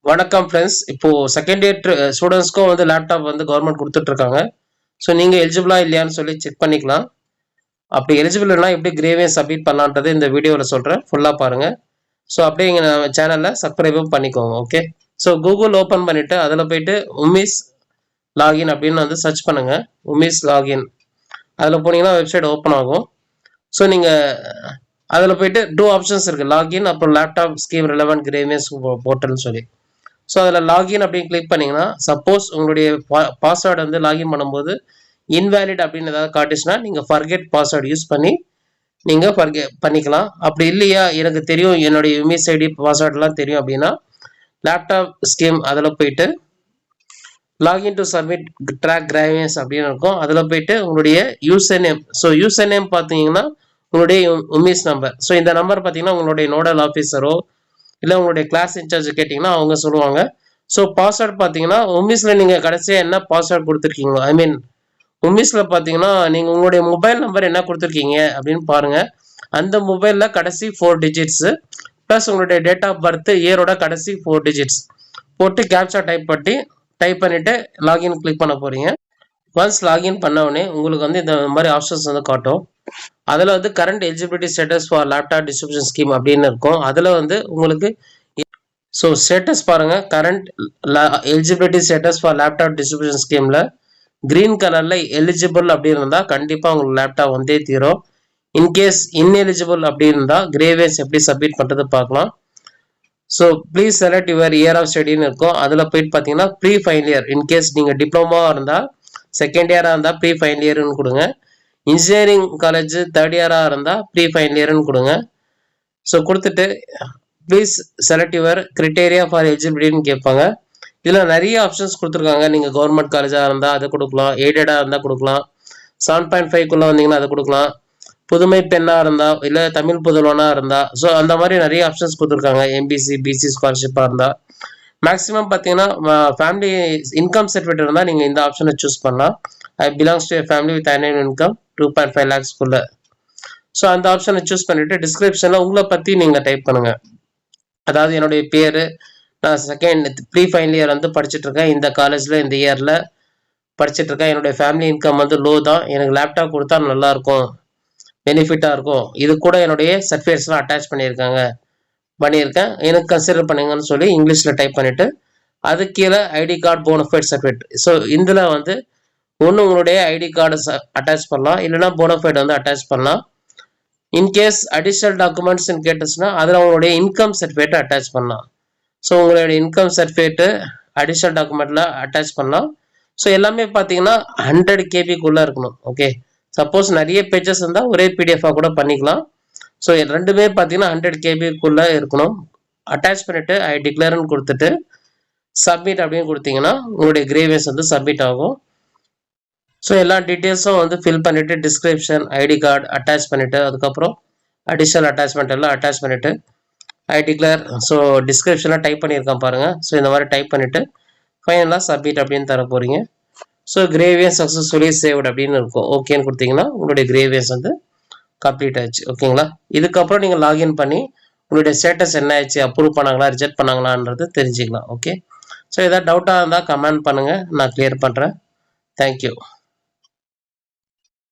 வணக்கம் ஃப்ரெண்ட்ஸ். இப்போ second year ஸ்டூடெண்ட்ஸ்க்கும் வந்து லேப்டாப் வந்து கவர்மெண்ட் கொடுத்துட்டு இருக்காங்க. ஸோ நீங்கள் எலிஜிபிளா இல்லையான்னு சொல்லி செக் பண்ணிக்கலாம். அப்படி எலிஜிபிள் இல்லைனா எப்படி கிரேவியை சப்மிட் பண்ணலான்றது இந்த வீடியோவில் சொல்கிறேன். ஃபுல்லாக பாருங்கள். ஸோ அப்படியே எங்கள் சேனலில் சப்ஸ்கிரைபும் பண்ணிக்கோங்க. ஓகே. ஸோ கூகுள் ஓப்பன் பண்ணிவிட்டு அதில் போயிட்டு உமீஸ் லாகின் அப்படின்னு வந்து சர்ச் பண்ணுங்கள். உமீஸ் லாகின் அதில் போனீங்கன்னா வெப்சைட் ஓப்பன் ஆகும். ஸோ நீங்கள் அதில் போயிட்டு 2 ஆப்ஷன்ஸ் இருக்குது, லாகின் அப்புறம் லேப்டாப் ஸ்கீம் ரிலவெண்ட் கிரேவியஸ் போர்ட்டல்னு சொல்லி. ஸோ அதில் லாகின் அப்படின்னு கிளிக் பண்ணிங்கன்னா சப்போஸ் உங்களுடைய பாஸ்வேர்டு வந்து லாகின் பண்ணும்போது இன்வேலிட் அப்படின்னு ஏதாவது காட்டுச்சுன்னா நீங்கள் ஃபர்கெட் பாஸ்வேர்டு யூஸ் பண்ணி நீங்கள் பண்ணிக்கலாம். அப்படி இல்லையா எனக்கு தெரியும் என்னுடைய யுமிஸ் ஐடி பாஸ்வேர்டெலாம் தெரியும் அப்படின்னா லேப்டாப் ஸ்கீம் அதில் போயிட்டு லாகின் டு சப்மிட் ட்ராக் கிராவியஸ் அப்படின்னு இருக்கும். அதில் போயிட்டு உங்களுடைய user name, so user name பார்த்தீங்கன்னா உங்களுடைய உமிஸ் நம்பர். ஸோ இந்த நம்பர் பார்த்தீங்கன்னா உங்களுடைய நோடல் ஆஃபீஸரோ இல்லை உங்களுடைய கிளாஸ் இன்சார்ஜ் கேட்டிங்கன்னா அவங்க சொல்லுவாங்க. ஸோ பாஸ்வேர்டு பார்த்தீங்கன்னா உமிஸில் நீங்கள் கடைசியாக என்ன பாஸ்வேர்டு கொடுத்துருக்கீங்களோ, ஐ மீன் உமிஸில் பார்த்தீங்கன்னா நீங்கள் உங்களுடைய மொபைல் நம்பர் என்ன கொடுத்துருக்கீங்க அப்படின்னு பாருங்கள். அந்த மொபைலில் கடைசி 4 டிஜிட்ஸு ப்ளஸ் உங்களுடைய டேட் ஆஃப் பர்த் இயரோட கடைசி 4 டிஜிட்ஸ் போட்டு கேப்சா டைப் பண்ணிவிட்டு லாகின் கிளிக் பண்ண போகிறீங்க. ஒன்ஸ் லாகின் பண்ண உடனே உங்களுக்கு வந்து இந்த மாதிரி ஆப்ஷன்ஸ் வந்து காட்டும். அதில் வந்து current eligibility status for laptop distribution scheme அப்படின்னு இருக்கும். அதில் வந்து உங்களுக்கு ஸோ ஸ்டேட்டஸ் பாருங்கள், current eligibility status for laptop distribution ஸ்கீமில் க்ரீன் கலரில் எலிஜிபிள் அப்படின்னு இருந்தால் கண்டிப்பாக உங்களுக்கு லேப்டாப் வந்தே தீரும். இன்கேஸ் இன்எலிஜிபிள் அப்படின்னு இருந்தால் கிரேவியஸ் எப்படி சப்மிட் பண்ணுறது பார்க்கலாம். So please select your year of ஸ்டடின்னு இருக்கும். அதில் போயிட்டு பார்த்தீங்கன்னா ப்ரீ ஃபைனல் இயர், இன்கேஸ் நீங்கள் டிப்ளமோவாக இருந்தால் செகண்ட் இயராக இருந்தால் ப்ரீ ஃபைனல் இயர்னு கொடுங்க. இன்ஜினியரிங் காலேஜ் தேர்ட் இயராக இருந்தால் ப்ரீ ஃபைனல் இயர்னு கொடுங்க. ஸோ கொடுத்துட்டு please select your criteria for எலிஜிபிலிட்டின்னு கேட்பாங்க. இதில் நிறைய ஆப்ஷன்ஸ் கொடுத்துருக்காங்க. நீங்கள் கவர்மெண்ட் காலேஜாக இருந்தால் அதை கொடுக்கலாம், எய்டடாக இருந்தால் கொடுக்கலாம், 7.5 வந்தீங்கன்னா அதை கொடுக்கலாம், புதுமை பெண்ணாக இருந்தால் இல்லை தமிழ் புதல்வனாக இருந்தால். ஸோ அந்த மாதிரி நிறைய ஆப்ஷன்ஸ் கொடுத்துருக்காங்க. எம்பிசி பிசி ஸ்காலர்ஷிப்பாக இருந்தால் மேக்ஸிமம் பார்த்தீங்கன்னா ஃபேமிலி இன்கம் சர்டிஃபிகேட் இருந்தால் நீங்கள் இந்த ஆப்ஷனை சூஸ் பண்ணலாம். ஐ belongs to family with annual income 2.5 lakhs. So அந்த ஆப்ஷனை சூஸ் பண்ணிவிட்டு டிஸ்கிரிப்ஷனில் உங்களை பற்றி நீங்கள் டைப் பண்ணுங்கள். அதாவது என்னுடைய பேர், நான் செகண்ட் ப்ரீ ஃபைனல் இயர் வந்து படிச்சுட்ருக்கேன், இந்த காலேஜில் இந்த இயரில் படிச்சுட்ருக்கேன், என்னுடைய ஃபேமிலி இன்கம் வந்து லோ தான், எனக்கு லேப்டாப் கொடுத்தா நல்லாயிருக்கும், பெனிஃபிட்டாக இருக்கும், இது கூட என்னுடைய சர்டிஃபிகேட்ஸ்லாம் அட்டாச் பண்ணியிருக்கேன், எனக்கு கன்சிடர் பண்ணுங்கன்னு சொல்லி இங்கிலீஷில் டைப் பண்ணிவிட்டு அது கீழே ID card bona fide certificate. So இதில் வந்து ஒன்று உங்களுடைய ஐடி கார்டு அட்டாச் பண்ணலாம், இல்லைனா போனஃபைட் வந்து அட்டாச் பண்ணலாம். இன்கேஸ் அடிஷ்னல் டாக்குமெண்ட்ஸ்ன்னு கேட்டுச்சுன்னா அதில் உங்களுடைய இன்கம் சர்டிஃபிகேட்டை அட்டாச் பண்ணலாம். ஸோ உங்களுடைய இன்கம் சர்டிஃபிகேட்டு அடிஷ்னல் டாக்குமெண்ட்டில் அட்டாச் பண்ணலாம். ஸோ எல்லாமே பார்த்தீங்கன்னா 100 KB இருக்கணும். ஓகே, சப்போஸ் நிறைய பேஜஸ் இருந்தால் ஒரே பிடிஎஃபாக கூட பண்ணிக்கலாம். ஸோ ரெண்டுமே பார்த்தீங்கன்னா 100 KB இருக்கணும். அட்டாச் பண்ணிவிட்டு ஐ டிக்ளேர்னு கொடுத்துட்டு சப்மிட் அப்படின்னு கொடுத்தீங்கன்னா உங்களுடைய கிரேவியஸ் வந்து சப்மிட் ஆகும். ஸோ எல்லா டீட்டெயில்ஸும் வந்து ஃபில் பண்ணிவிட்டு டிஸ்கிரிப்ஷன் ஐடி கார்டு அட்டாச் பண்ணிவிட்டு அதுக்கப்புறம் அடிஷ்னல் அட்டாச்மெண்ட் எல்லாம் அட்டாச் பண்ணிவிட்டு ஐ டிக்ளேர், ஸோ டிஸ்கிரிப்ஷனில் டைப் பண்ணியிருக்கேன் பாருங்கள். ஸோ இந்த மாதிரி டைப் பண்ணிவிட்டு ஃபைனலாக சப்மிட் அப்படின்னு தர போகிறீங்க. ஸோ கிரேவியஸ் சக்ஸஸ்ஃபுல்லி சேவ்டு அப்படின்னு இருக்கும். ஓகேன்னு கொடுத்தீங்கன்னா உங்களுடைய கிரேவியஸ் வந்து கம்ப்ளீட் ஆயிடுச்சு. ஓகேங்களா? இதுக்கப்புறம் நீங்கள் லாகின் பண்ணி உங்களுடைய ஸ்டேட்டஸ் என்ன ஆயிடுச்சு, அப்ரூவ் பண்ணாங்களா ரிஜெக்ட் பண்ணாங்களான்றது தெரிஞ்சுக்கலாம். ஓகே, ஸோ எதாவது டவுட்டாக இருந்தால் கமெண்ட் பண்ணுங்கள், நான் கிளியர் பண்ணுறேன். தேங்க்யூ.